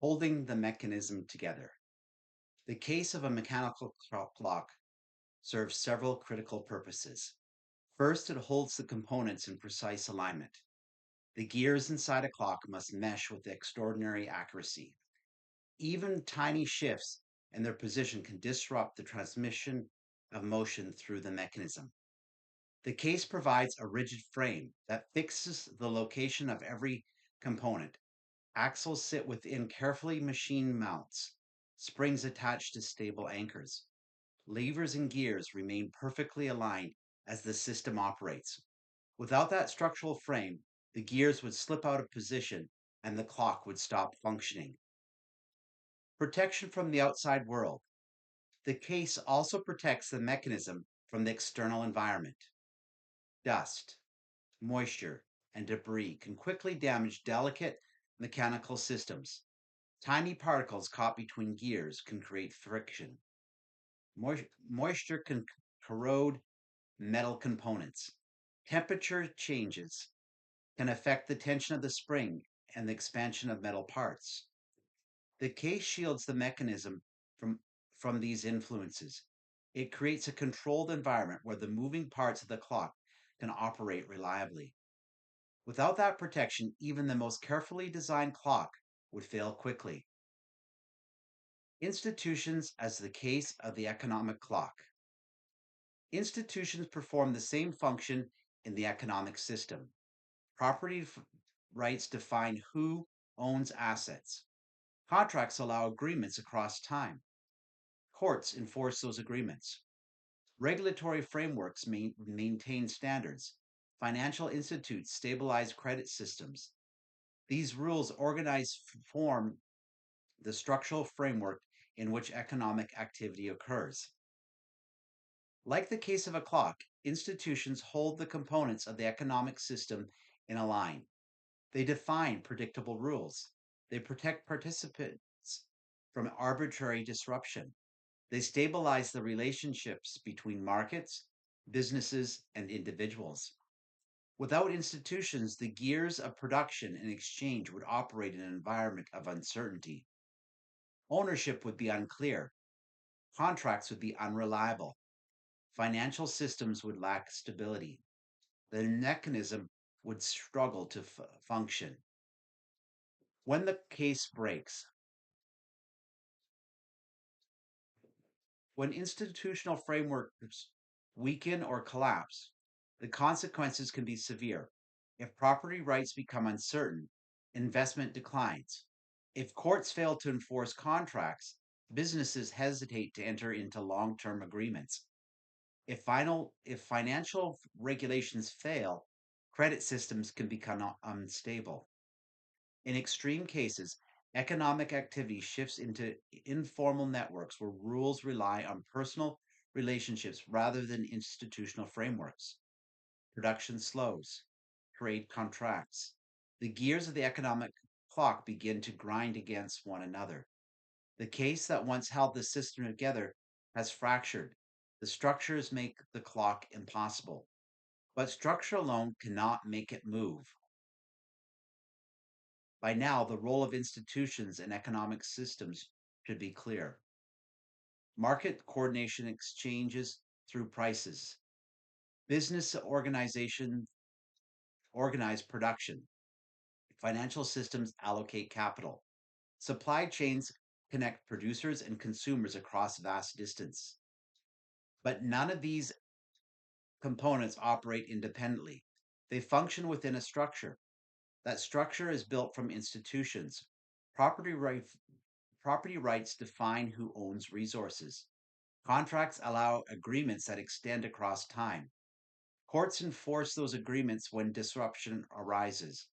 Holding the mechanism together. The case of a mechanical clock serves several critical purposes. First, it holds the components in precise alignment. The gears inside a clock must mesh with extraordinary accuracy. Even tiny shifts in their position can disrupt the transmission of motion through the mechanism. The case provides a rigid frame that fixes the location of every component. Axles sit within carefully machined mounts, springs attached to stable anchors. Levers and gears remain perfectly aligned as the system operates. Without that structural frame, the gears would slip out of position and the clock would stop functioning. Protection from the outside world. The case also protects the mechanism from the external environment. Dust, moisture, and debris can quickly damage delicate mechanical systems. Tiny particles caught between gears can create friction. Moisture can corrode metal components. Temperature changes can affect the tension of the spring and the expansion of metal parts. The case shields the mechanism from, from these influences. It creates a controlled environment where the moving parts of the clock can operate reliably. Without that protection, even the most carefully designed clock would fail quickly. Institutions as the case of the economic clock. Institutions perform the same function in the economic system. Property rights define who owns assets. Contracts allow agreements across time. Courts enforce those agreements. Regulatory frameworks maintain standards. Financial institutes stabilize credit systems. These rules form the structural framework in which economic activity occurs. Like the case of a clock, institutions hold the components of the economic system in a line. They define predictable rules. They protect participants from arbitrary disruption. They stabilize the relationships between markets, businesses, and individuals. Without institutions, the gears of production and exchange would operate in an environment of uncertainty. Ownership would be unclear. Contracts would be unreliable. Financial systems would lack stability. The mechanism would struggle to function. When the case breaks, when institutional frameworks weaken or collapse, the consequences can be severe. If property rights become uncertain, investment declines. If courts fail to enforce contracts, businesses hesitate to enter into long-term agreements. If financial regulations fail, credit systems can become unstable. In extreme cases, economic activity shifts into informal networks where rules rely on personal relationships rather than institutional frameworks. Production slows, trade contracts. The gears of the economic clock begin to grind against one another. The case that once held the system together has fractured. The structures make the clock impossible, but structure alone cannot make it move. By now, the role of institutions and economic systems should be clear. Market coordination exchanges through prices. Business organization organize production. Financial systems allocate capital. Supply chains connect producers and consumers across vast distance. But none of these components operate independently. They function within a structure. That structure is built from institutions. Property, right, property rights define who owns resources. Contracts allow agreements that extend across time. Courts enforce those agreements when disruption arises.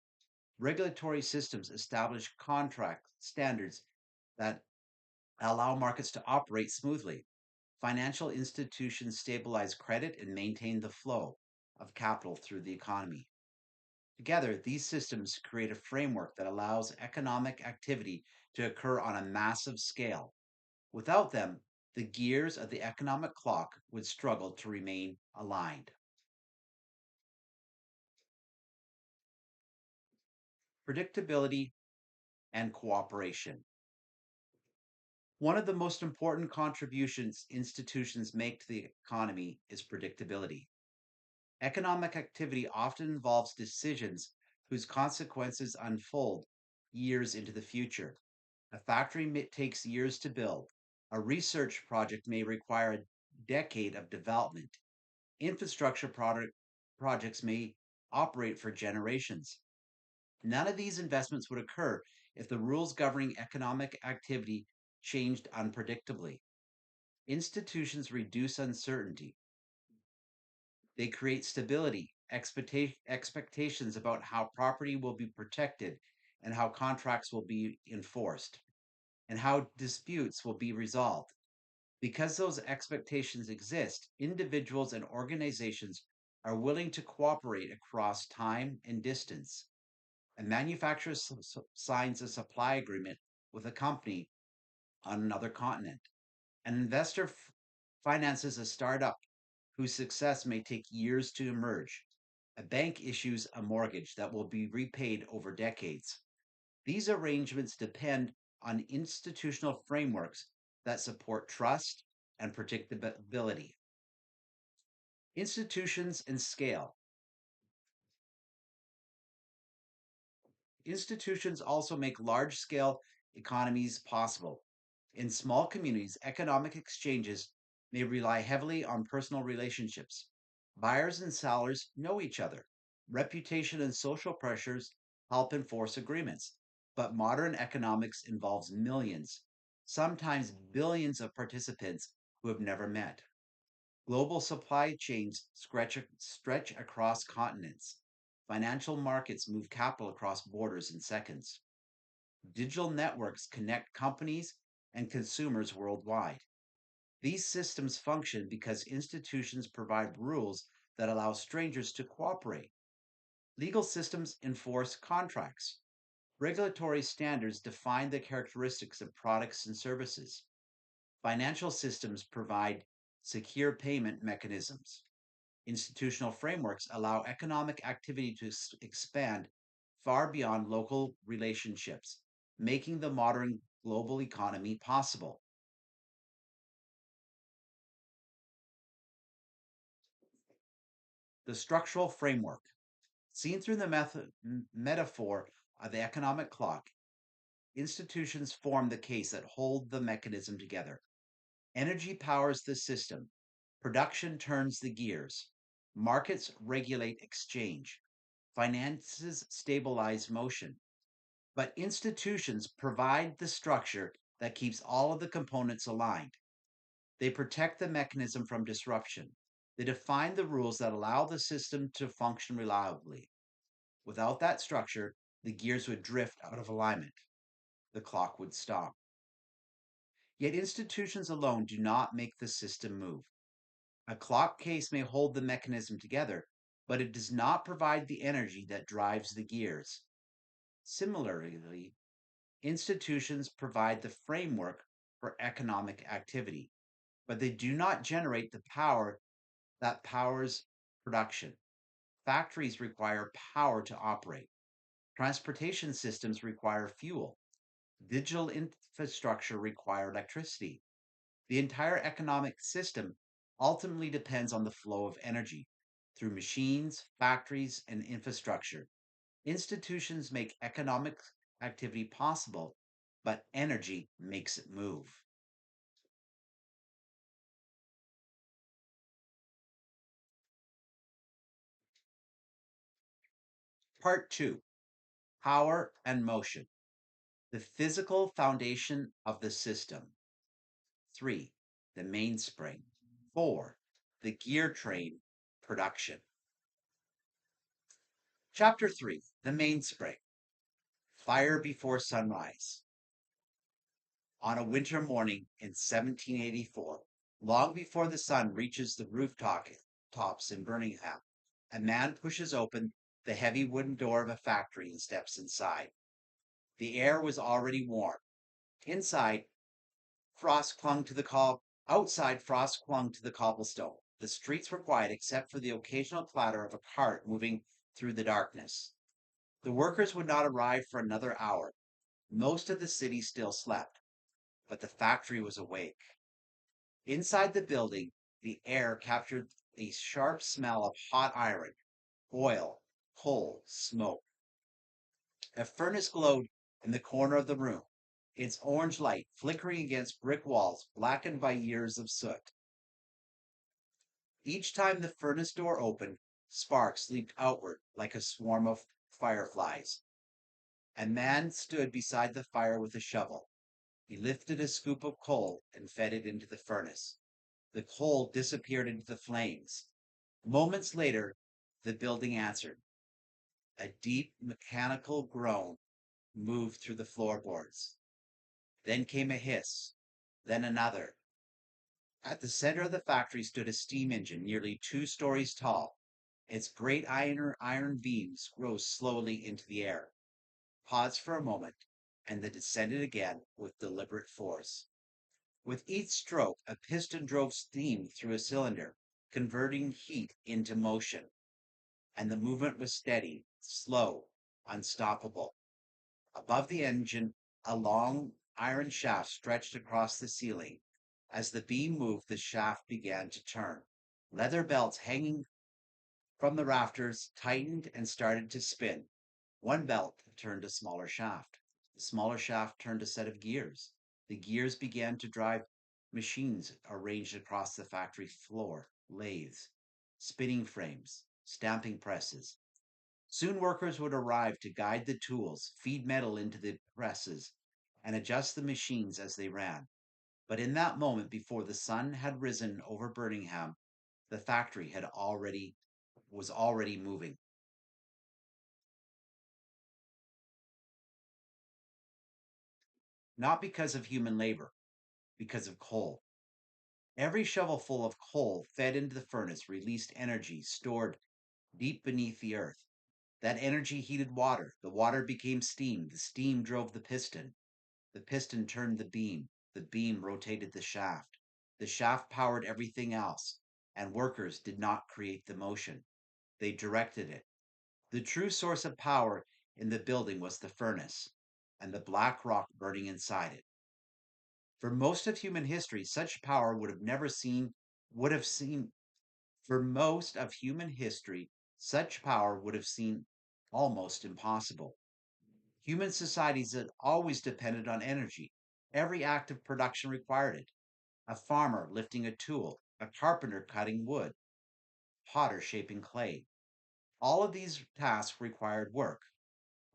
Regulatory systems establish contract standards that allow markets to operate smoothly. Financial institutions stabilize credit and maintain the flow of capital through the economy. Together, these systems create a framework that allows economic activity to occur on a massive scale. Without them, the gears of the economic clock would struggle to remain aligned. Predictability and cooperation. One of the most important contributions institutions make to the economy is predictability. Economic activity often involves decisions whose consequences unfold years into the future. A factory takes years to build. A research project may require a decade of development. Infrastructure projects may operate for generations. None of these investments would occur if the rules governing economic activity changed unpredictably. Institutions reduce uncertainty. They create stability, expectations about how property will be protected and how contracts will be enforced and how disputes will be resolved. Because those expectations exist, individuals and organizations are willing to cooperate across time and distance. A manufacturer signs a supply agreement with a company on another continent. An investor finances a startup whose success may take years to emerge. A bank issues a mortgage that will be repaid over decades. These arrangements depend on institutional frameworks that support trust and predictability. Institutions and scale. Institutions also make large scale economies possible. In small communities, economic exchanges may rely heavily on personal relationships. Buyers and sellers know each other. Reputation and social pressures help enforce agreements. But modern economics involves millions, sometimes billions of participants who have never met. Global supply chains stretch across continents. Financial markets move capital across borders in seconds. Digital networks connect companies and consumers worldwide. These systems function because institutions provide rules that allow strangers to cooperate. Legal systems enforce contracts. Regulatory standards define the characteristics of products and services. Financial systems provide secure payment mechanisms. Institutional frameworks allow economic activity to expand far beyond local relationships, making the modern global economy possible. The structural framework, seen through the metaphor of the economic clock, institutions form the case that hold the mechanism together. Energy powers the system, production turns the gears, markets regulate exchange, finances stabilize motion. But institutions provide the structure that keeps all of the components aligned. They protect the mechanism from disruption. They define the rules that allow the system to function reliably. Without that structure, the gears would drift out of alignment. The clock would stop. Yet institutions alone do not make the system move. A clock case may hold the mechanism together, but it does not provide the energy that drives the gears. Similarly, institutions provide the framework for economic activity, but they do not generate the power that powers production. Factories require power to operate. Transportation systems require fuel. Digital infrastructure require electricity. The entire economic system ultimately depends on the flow of energy through machines, factories, and infrastructure. Institutions make economic activity possible, but energy makes it move. Part 2: Power and Motion. The physical foundation of the system. 3. The mainspring. 4. The gear train, production. Chapter 3: The Mainspring. Fire before sunrise. On a winter morning in 1784, long before the sun reaches the tops in Birmingham, a man pushes open the heavy wooden door of a factory and steps inside. The air was already warm. Inside, frost clung to the cob. Outside, frost clung to the cobblestone. The streets were quiet except for the occasional clatter of a cart moving through the darkness. The workers would not arrive for another hour. Most of the city still slept. but the factory was awake. Inside the building, the air captured the sharp smell of hot iron, oil, coal, smoke. A furnace glowed in the corner of the room, its orange light flickering against brick walls blackened by years of soot. Each time the furnace door opened, sparks leaped outward like a swarm of fireflies. A man stood beside the fire with a shovel. He lifted a scoop of coal and fed it into the furnace. The coal disappeared into the flames. Moments later, the building answered. A deep mechanical groan moved through the floorboards. Then came a hiss, then another. At the center of the factory stood a steam engine nearly 2 stories tall. Its great iron beams rose slowly into the air, paused for a moment, and then descended again with deliberate force. With each stroke, a piston drove steam through a cylinder, converting heat into motion, and the movement was steady, slow, unstoppable. Above the engine, a long iron shaft stretched across the ceiling. As the beam moved, the shaft began to turn. Leather belts hanging from the rafters tightened and started to spin. One belt turned a smaller shaft. The smaller shaft turned a set of gears. The gears began to drive machines arranged across the factory floor, lathes, spinning frames, stamping presses. Soon workers would arrive to guide the tools, feed metal into the presses, and adjust the machines as they ran. But in that moment before the sun had risen over Birmingham, the factory had already was already moving. Not because of human labor, because of coal. Every shovelful of coal fed into the furnace released energy stored deep beneath the earth. That energy heated water. The water became steam. The steam drove the piston. The piston turned the beam. The beam rotated the shaft. The shaft powered everything else. And workers did not create the motion. They directed it. The true source of power in the building was the furnace and the black rock burning inside it. For most of human history, such power would have seen, for most of human history, such power would have seemed almost impossible. Human societies had always depended on energy. Every act of production required it. A farmer lifting a tool, a carpenter cutting wood, potter shaping clay. All of these tasks required work,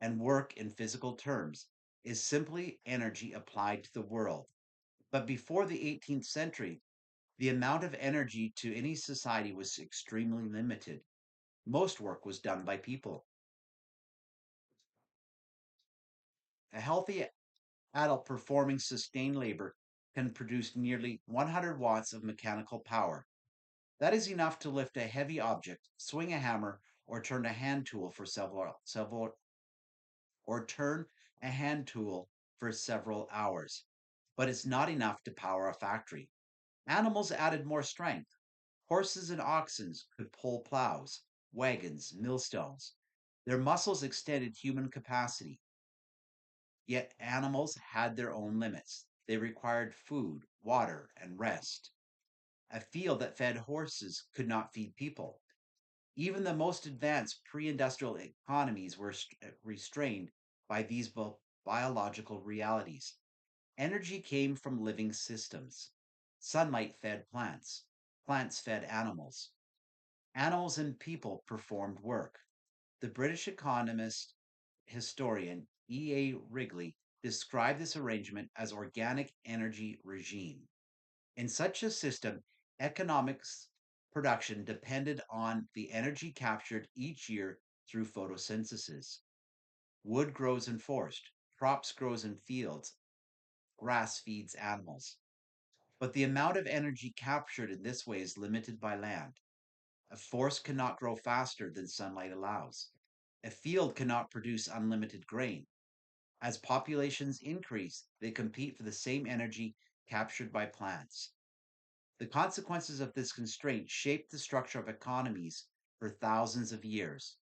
and work in physical terms is simply energy applied to the world. But before the 18th century, the amount of energy to any society was extremely limited. Most work was done by people. A healthy adult performing sustained labor can produce nearly 100 watts of mechanical power. That is enough to lift a heavy object, swing a hammer, or turn a hand tool for several or turn a hand tool for several hours. But it's not enough to power a factory. Animals added more strength. Horses and oxen could pull plows, wagons, millstones. Their muscles extended human capacity. Yet animals had their own limits. They required food, water, and rest. A field that fed horses could not feed people. Even the most advanced pre industrial economies were restrained by these biological realities. Energy came from living systems. Sunlight fed plants, plants fed animals. Animals and people performed work. The British economist historian E.A. Wrigley described this arrangement as organic energy regime. In such a system, economics production depended on the energy captured each year through photosynthesis. Wood grows in forest, crops grows in fields, grass feeds animals. But the amount of energy captured in this way is limited by land. A forest cannot grow faster than sunlight allows. A field cannot produce unlimited grain. As populations increase, they compete for the same energy captured by plants. The consequences of this constraint shaped the structure of economies for thousands of years.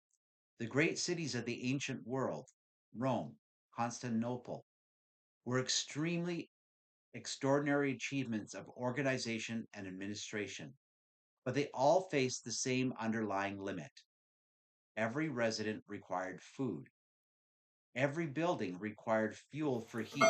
The great cities of the ancient world, Rome, Constantinople, were extremely extraordinary achievements of organization and administration, but they all faced the same underlying limit. Every resident required food. Every building required fuel for heat.